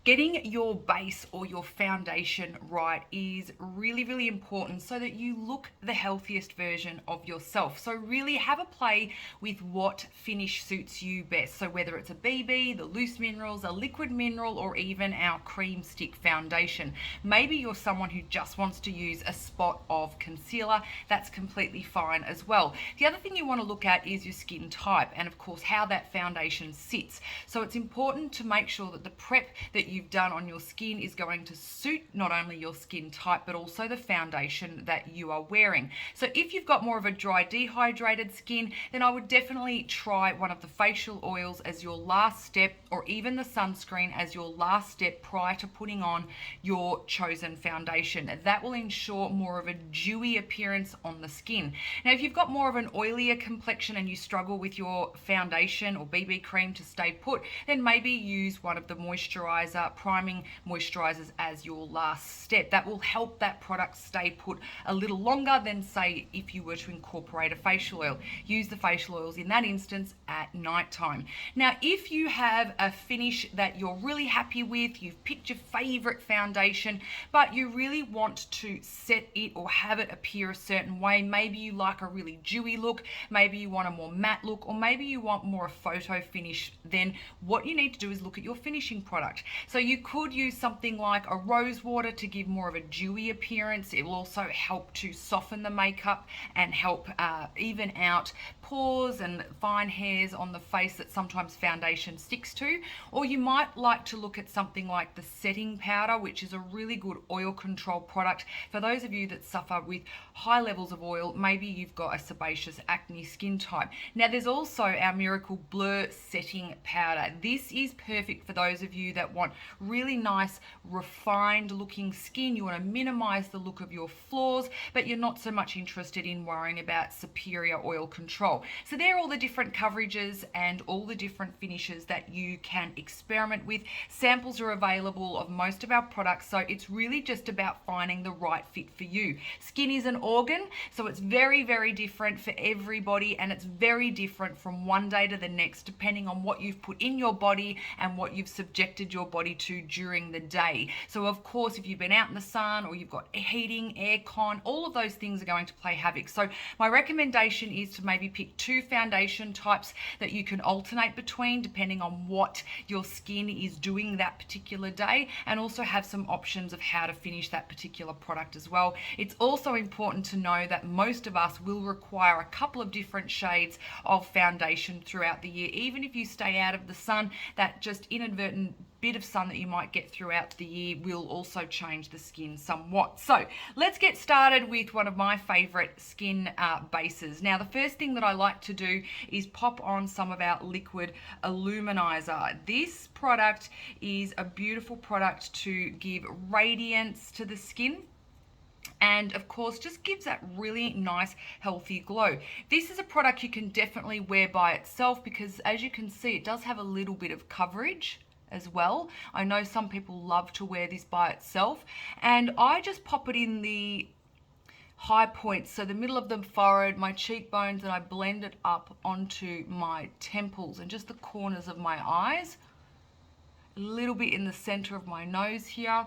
Getting your base or your foundation right is really, really important so that you look the healthiest version of yourself. So really have a play with what finish suits you best. So whether it's a BB, the loose minerals, a liquid mineral, or even our cream stick foundation. Maybe you're someone who just wants to use a spot of concealer. That's completely fine as well. The other thing you want to look at is your skin type and of course how that foundation sits. So it's important to make sure that the prep that you've done on your skin is going to suit not only your skin type but also the foundation that you are wearing. So if you've got more of a dry, dehydrated skin, then I would definitely try one of the facial oils as your last step, or even the sunscreen as your last step prior to putting on your chosen foundation. That will ensure more of a dewy appearance on the skin. Now if you've got more of an oilier complexion and you struggle with your foundation or BB cream to stay put, then maybe use one of the priming moisturizers as your last step. That will help that product stay put a little longer than say if you were to incorporate a facial oil. Use the facial oils in that instance at night time. Now if you have a finish that you're really happy with, you've picked your favorite foundation, but you really want to set it or have it appear a certain way, maybe you like a really dewy look, maybe you want a more matte look, or maybe you want more a photo finish, then what you need to do is look at your finishing product. So you could use something like a rose water to give more of a dewy appearance. It will also help to soften the makeup and help even out pores and fine hairs on the face that sometimes foundation sticks to. Or you might like to look at something like the setting powder, which is a really good oil control product. For those of you that suffer with high levels of oil, maybe you've got a sebaceous acne skin type. Now there's also our Miracle Blur setting powder. This is perfect for those of you that want really nice refined looking skin. You want to minimize the look of your flaws, but you're not so much interested in worrying about superior oil control. So there are all the different coverages and all the different finishes that you can experiment with. Samples are available of most of our products, so it's really just about finding the right fit for you. Skin is an organ, so it's very, very different for everybody, and it's very different from one day to the next depending on what you've put in your body and what you've subjected your body to during the day. So of course, if you've been out in the sun or you've got heating, aircon, all of those things are going to play havoc. So my recommendation is to maybe pick two foundation types that you can alternate between depending on what your skin is doing that particular day, and also have some options of how to finish that particular product as well. It's also important to know that most of us will require a couple of different shades of foundation throughout the year. Even if you stay out of the sun, that just inadvertent bit of sun that you might get throughout the year will also change the skin somewhat. So let's get started with one of my favorite skin bases. Now the first thing that I like to do is pop on some of our liquid illuminizer. This product is a beautiful product to give radiance to the skin, and of course just gives that really nice healthy glow. This is a product you can definitely wear by itself because as you can see it does have a little bit of coverage as well. I know some people love to wear this by itself, and I just pop it in the high points, so the middle of the forehead, my cheekbones, and I blend it up onto my temples and just the corners of my eyes, a little bit in the center of my nose here.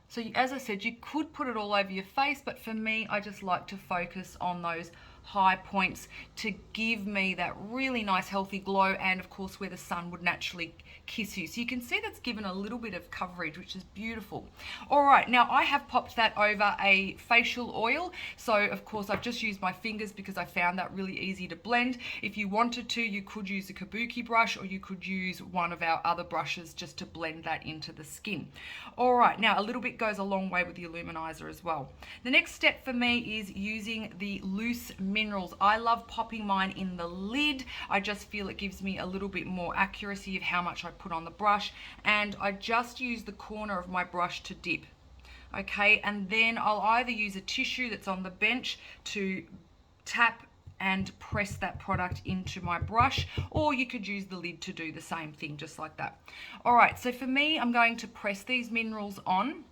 So as I said, you could put it all over your face, but for me, I just like to focus on those high points to give me that really nice healthy glow, and of course where the sun would naturally kiss you. So you can see that's given a little bit of coverage, which is beautiful. All right, now I have popped that over a facial oil. So of course I've just used my fingers because I found that really easy to blend. If you wanted to, you could use a kabuki brush, or you could use one of our other brushes just to blend that into the skin. All right, now a little bit goes a long way with the illuminizer as well. The next step for me is using the loose minerals. I love popping mine in the lid. I just feel it gives me a little bit more accuracy of how much I put on the brush, and I just use the corner of my brush to dip. Okay, and then I'll either use a tissue that's on the bench to tap and press that product into my brush, or you could use the lid to do the same thing just like that. All right, so for me, I'm going to press these minerals on,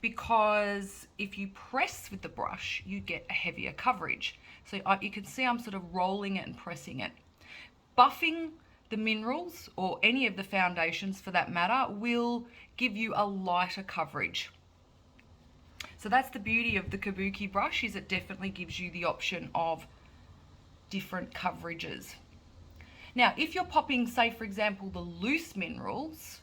because if you press with the brush, you get a heavier coverage. So you can see I'm sort of rolling it and pressing it. Buffing the minerals, or any of the foundations for that matter, will give you a lighter coverage. So that's the beauty of the Kabuki brush, is it definitely gives you the option of different coverages. Now, if you're popping, say for example, the loose minerals,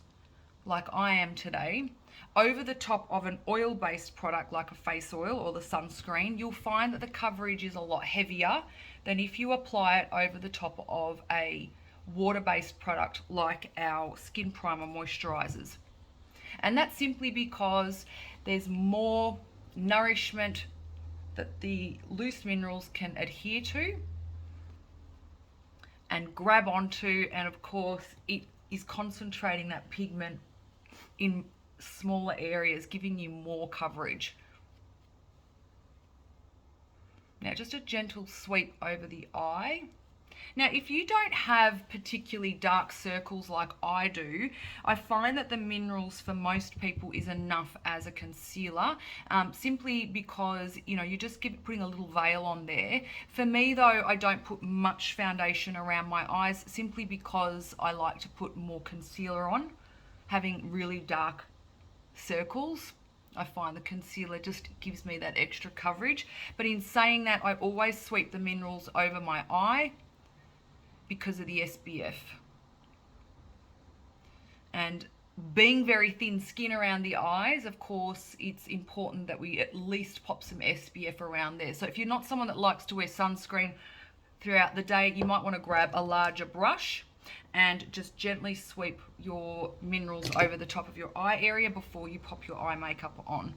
like I am today, over the top of an oil-based product like a face oil or the sunscreen, you'll find that the coverage is a lot heavier than if you apply it over the top of a water-based product like our skin primer moisturizers. And that's simply because there's more nourishment that the loose minerals can adhere to and grab onto, and of course it is concentrating that pigment in smaller areas, giving you more coverage. Now just a gentle sweep over the eye. Now, if you don't have particularly dark circles like I do, I find that the minerals for most people is enough as a concealer, simply because, you know, you're just putting a little veil on there. For me though, I don't put much foundation around my eyes, simply because I like to put more concealer on. Having really dark circles, I find the concealer just gives me that extra coverage. But in saying that, I always sweep the minerals over my eye because of the SPF. And being very thin skin around the eyes, of course, it's important that we at least pop some SPF around there. So if you're not someone that likes to wear sunscreen throughout the day, you might want to grab a larger brush and just gently sweep your minerals over the top of your eye area before you pop your eye makeup on.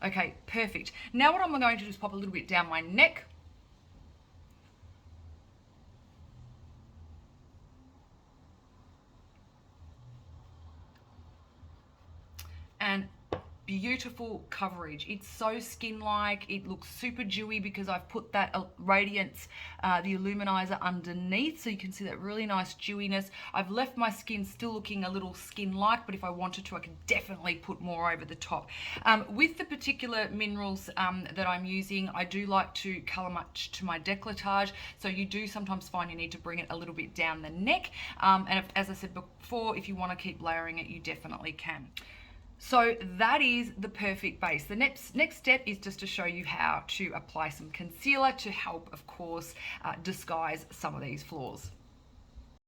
Okay, perfect. Now what I'm going to do is pop a little bit down my neck. And beautiful coverage. It's so skin-like. It looks super dewy because I've put that Radiance, the Illuminizer underneath, so you can see that really nice dewiness. I've left my skin still looking a little skin-like, but if I wanted to, I could definitely put more over the top. With the particular minerals that I'm using, I do like to color much to my décolletage, so you do sometimes find you need to bring it a little bit down the neck. And as I said before, if you want to keep layering it, you definitely can. So that is the perfect base. The next step is just to show you how to apply some concealer to help, of course, disguise some of these flaws.